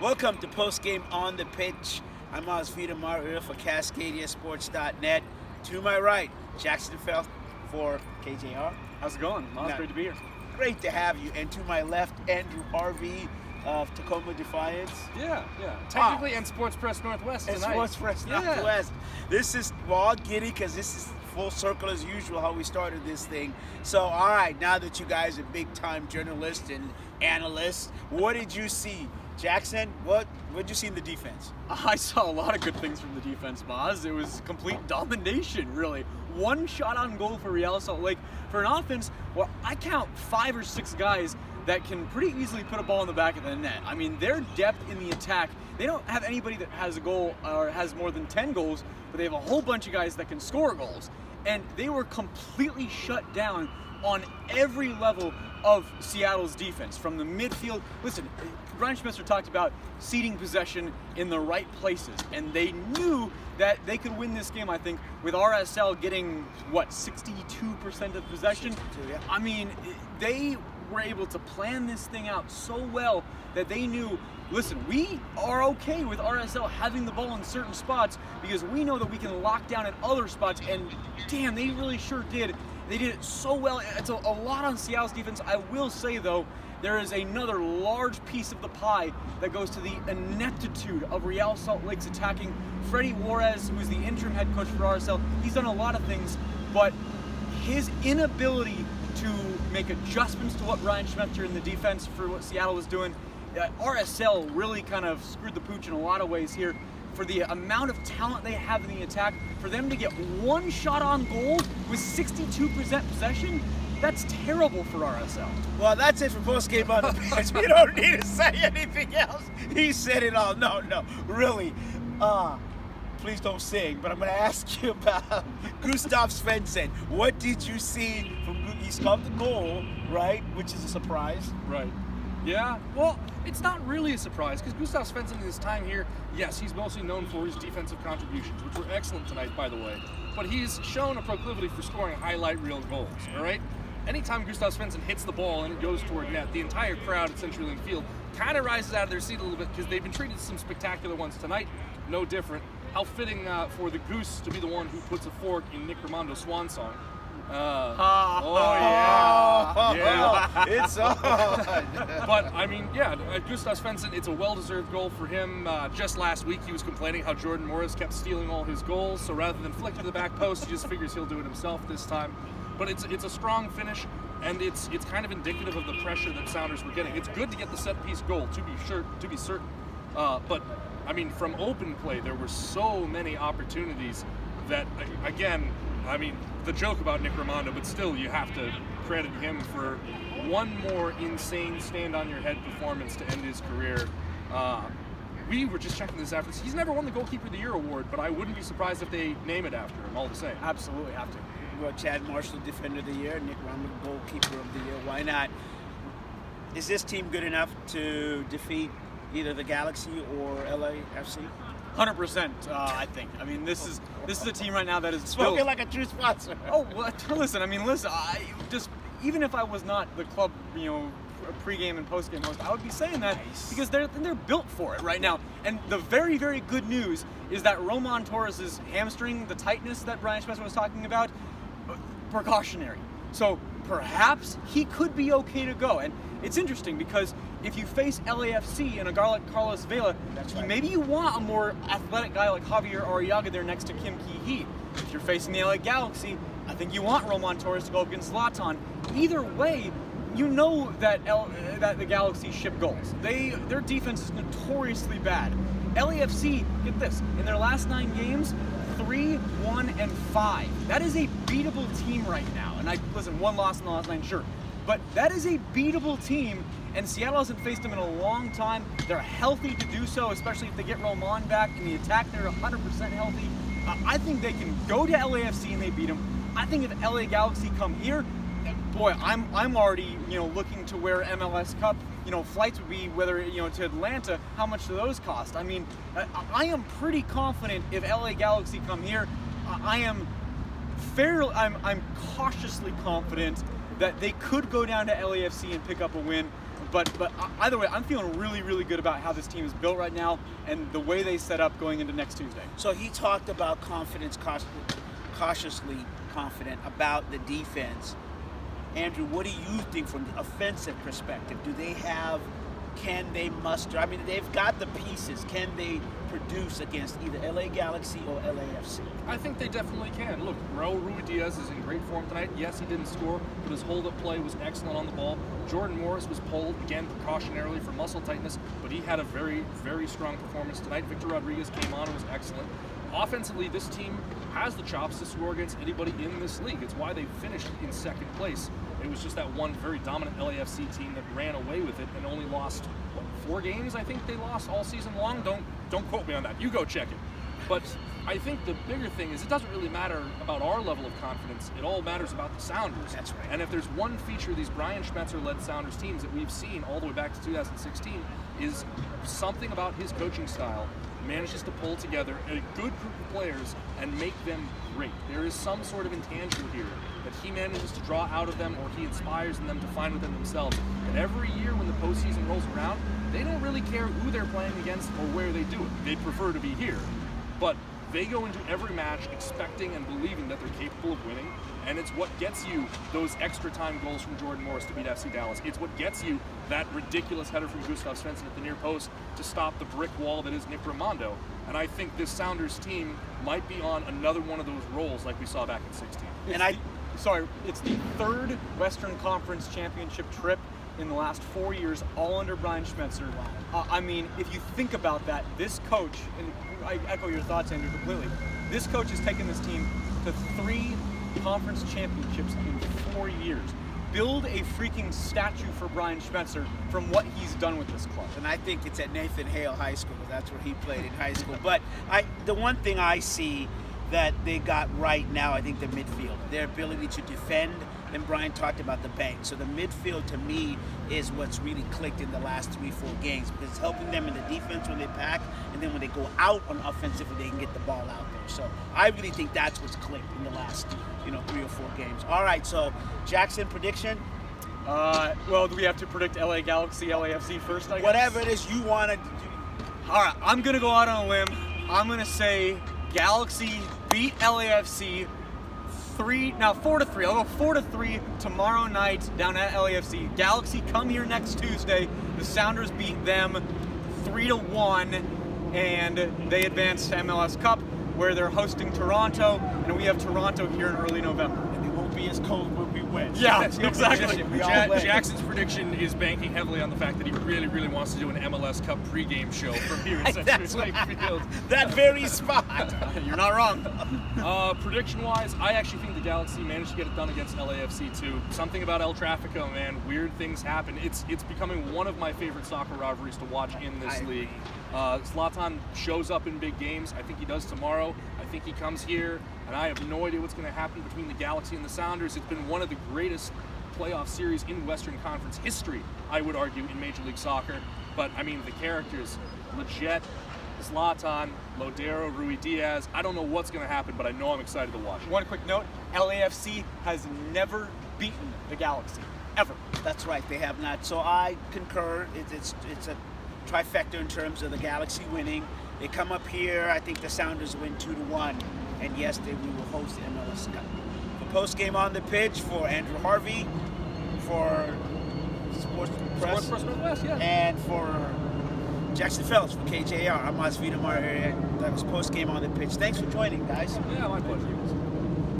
Welcome to Post Game on the Pitch. I'm Osvita Maria for CascadiaSports.net. To my right, Jackson Felt for KJR. How's it going? It's great to be here. Great to have you. And to my left, Andrew Harvey of Tacoma Defiance. Yeah. Technically, and Sports Press Northwest tonight. And Sports Press Northwest. This is, we're all giddy because this is full circle as usual how we started this thing. So, all right, now that you guys are big-time journalists and analysts, what did you see? Jackson, what did you see in the defense? I saw a lot of good things from the defense, Boz. It was complete domination, really. One shot on goal for Real Salt Lake. For an offense, well, I count 5 or 6 guys that can pretty easily put a ball in the back of the net. I mean, their depth in the attack, they don't have anybody that has a goal or has more than 10 goals, but they have a whole bunch of guys that can score goals. And they were completely shut down on every level of Seattle's defense. From the midfield, listen, Brian Schmetzer talked about seeding possession in the right places, and they knew that they could win this game, I think, with RSL getting, 62% of possession? 62, yeah. I mean, they were able to plan this thing out so well that they knew, listen, we are okay with RSL having the ball in certain spots because we know that we can lock down in other spots, and damn, they really sure did. They did it so well. It's a lot on Seattle's defense. I will say, though, there is another large piece of the pie that goes to the ineptitude of Real Salt Lake's attacking. Freddie Juarez, who's the interim head coach for RSL, he's done a lot of things, but his inability to make adjustments to what Brian Schmetzer in the defense for what Seattle was doing, RSL really kind of screwed the pooch in a lot of ways here. For the amount of talent they have in the attack, for them to get one shot on goal with 62% possession, that's terrible for RSL. Well, that's it for Post Game on the Pitch. We don't need to say anything else. He said it all. No, really. Please don't sing, but I'm going to ask you about Gustav Svensson. What did you see from he scored the goal, right, which is a surprise. Right. Yeah, well, it's not really a surprise because Gustav Svensson in his time here, yes, he's mostly known for his defensive contributions, which were excellent tonight, by the way. But he's shown a proclivity for scoring highlight reel goals, all right? Anytime Gustav Svensson hits the ball and it goes toward net, the entire crowd at CenturyLink Field kind of rises out of their seat a little bit because they've been treated to some spectacular ones tonight, no different. How fitting for the Goose to be the one who puts a fork in Nick Ramondo's swan song. Yeah. It's on. But, I mean, Gustav Svensson, it's a well-deserved goal for him. Just last week, he was complaining how Jordan Morris kept stealing all his goals, so rather than flick to the back post, he just figures he'll do it himself this time. But it's a strong finish, and it's kind of indicative of the pressure that Sounders were getting. It's good to get the set-piece goal, to be certain. But, I mean, from open play, there were so many opportunities that, again, I mean, the joke about Nick Ramondo, but still, you have to credit him for one more insane stand-on-your-head performance to end his career. We were just checking this after. He's never won the Goalkeeper of the Year award, but I wouldn't be surprised if they name it after him all the same. Absolutely have to. Well, Chad Marshall, Defender of the Year, Nick Ramondo, Goalkeeper of the Year. Why not? Is this team good enough to defeat either the Galaxy or LAFC? 100%, I think. I mean, this is a team right now that is spoken like a true sponsor. Oh, well, listen. I just even if I was not the club, pregame and postgame host, I would be saying that because they're built for it right now. And the very, very good news is that Roman Torres' hamstring, the tightness that Brian Schmetzer was talking about, precautionary. So perhaps he could be okay to go. And it's interesting because if you face LAFC and a guy like Carlos Vela, maybe you want a more athletic guy like Javier Arriaga there next to Kim Ki-hee. If you're facing the LA Galaxy, I think you want Roman Torres to go up against Zlatan. Either way, you know that the Galaxy ship goals. Their defense is notoriously bad. LAFC, get this, in their last 9 games, 3-1-5. That is a beatable team right now. And listen, 1 loss in the last 9, sure. But that is a beatable team, and Seattle hasn't faced them in a long time. They're healthy to do so, especially if they get Roman back. In the attack, they're 100% healthy. I think they can go to LAFC and they beat them. I think if LA Galaxy come here, boy, I'm already looking to where MLS Cup flights would be, whether to Atlanta. How much do those cost? I mean, I am pretty confident if LA Galaxy come here. I'm cautiously confident that they could go down to LAFC and pick up a win. But either way, I'm feeling really, really good about how this team is built right now and the way they set up going into next Tuesday. So he talked about confidence, cautiously confident about the defense. Andrew, what do you think from the offensive perspective? Can they muster? I mean, they've got the pieces. Can they produce against either LA Galaxy or LAFC? I think they definitely can. Look, Raul Ruidiaz is in great form tonight. Yes, he didn't score, but his hold-up play was excellent on the ball. Jordan Morris was pulled, again, precautionarily for muscle tightness, but he had a very, very strong performance tonight. Victor Rodriguez came on and was excellent. Offensively, this team has the chops to score against anybody in this league. It's why they finished in second place. It was just that one very dominant LAFC team that ran away with it and only lost, 4 games I think they lost all season long? Don't quote me on that. You go check it. But I think the bigger thing is it doesn't really matter about our level of confidence. It all matters about the Sounders. That's right. And if there's one feature of these Brian Schmetzer-led Sounders teams that we've seen all the way back to 2016 is something about his coaching style manages to pull together a good group of players and make them great. There is some sort of intangible here that he manages to draw out of them, or he inspires in them to find within themselves. And every year when the postseason rolls around, they don't really care who they're playing against or where they do it. They'd prefer to be here. But they go into every match expecting and believing that they're capable of winning, and it's what gets you those extra time goals from Jordan Morris to beat FC Dallas. It's what gets you that ridiculous header from Gustav Svensson at the near post to stop the brick wall that is Nick Raimondo. And I think this Sounders team might be on another one of those rolls like we saw back in 16. It's the 3rd Western Conference Championship trip in the last 4 years, all under Brian Schmetzer. I mean, if you think about that, this coach, and I echo your thoughts, Andrew, completely, this coach has taken this team to 3 conference championships in 4 years. Build a freaking statue for Brian Schmetzer from what he's done with this club. And I think it's at Nathan Hale High School. That's where he played in high school. But the one thing I see that they got right now, I think the midfield, their ability to defend, and Brian talked about the bank. So the midfield to me is what's really clicked in the last 3-4 games, because it's helping them in the defense when they pack, and then when they go out on offensively, they can get the ball out there. So I really think that's what's clicked in the last 3 or 4 games. All right, so Jackson, prediction? Well, do we have to predict LA Galaxy, LAFC first, I guess? Whatever it is you want to do. All right, I'm going to go out on a limb. I'm going to say Galaxy beat LAFC 4-3. I'll go 4-3 tomorrow night down at LAFC. Galaxy come here next Tuesday. The Sounders beat them 3-1, and they advance to MLS Cup, where they're hosting Toronto, and we have Toronto here in early November. And it won't be as cold when we win. Yeah, exactly. Jackson's prediction is banking heavily on the fact that he really, really wants to do an MLS Cup pregame show from here in Century Lake Field. That very spot. You're not wrong. Prediction-wise, I actually think the Galaxy managed to get it done against LAFC too. Something about El Tráfico, man. Weird things happen. It's becoming one of my favorite soccer rivalries to watch in this league. Zlatan shows up in big games. I think he does tomorrow. I think he comes here, and I have no idea what's going to happen between the Galaxy and the Sounders. It's been one of the greatest playoff series in Western Conference history, I would argue, in Major League Soccer. But, I mean, the characters, Leggett, Zlatan, Lodero, Ruidiaz, I don't know what's going to happen, but I know I'm excited to watch it. One quick note, LAFC has never beaten the Galaxy, ever. That's right, they have not. So I concur. It's a trifecta in terms of the Galaxy winning. They come up here, I think the Sounders win 2-1, and yes, we will host the MLS Cup. For post-game on the pitch, for Andrew Harvey, for Sports Press, Northwest, yeah. and for Jackson Phelps for KJR. I'm Osvita Mario. That was post-game on the pitch. Thanks for joining, guys. Yeah, my pleasure.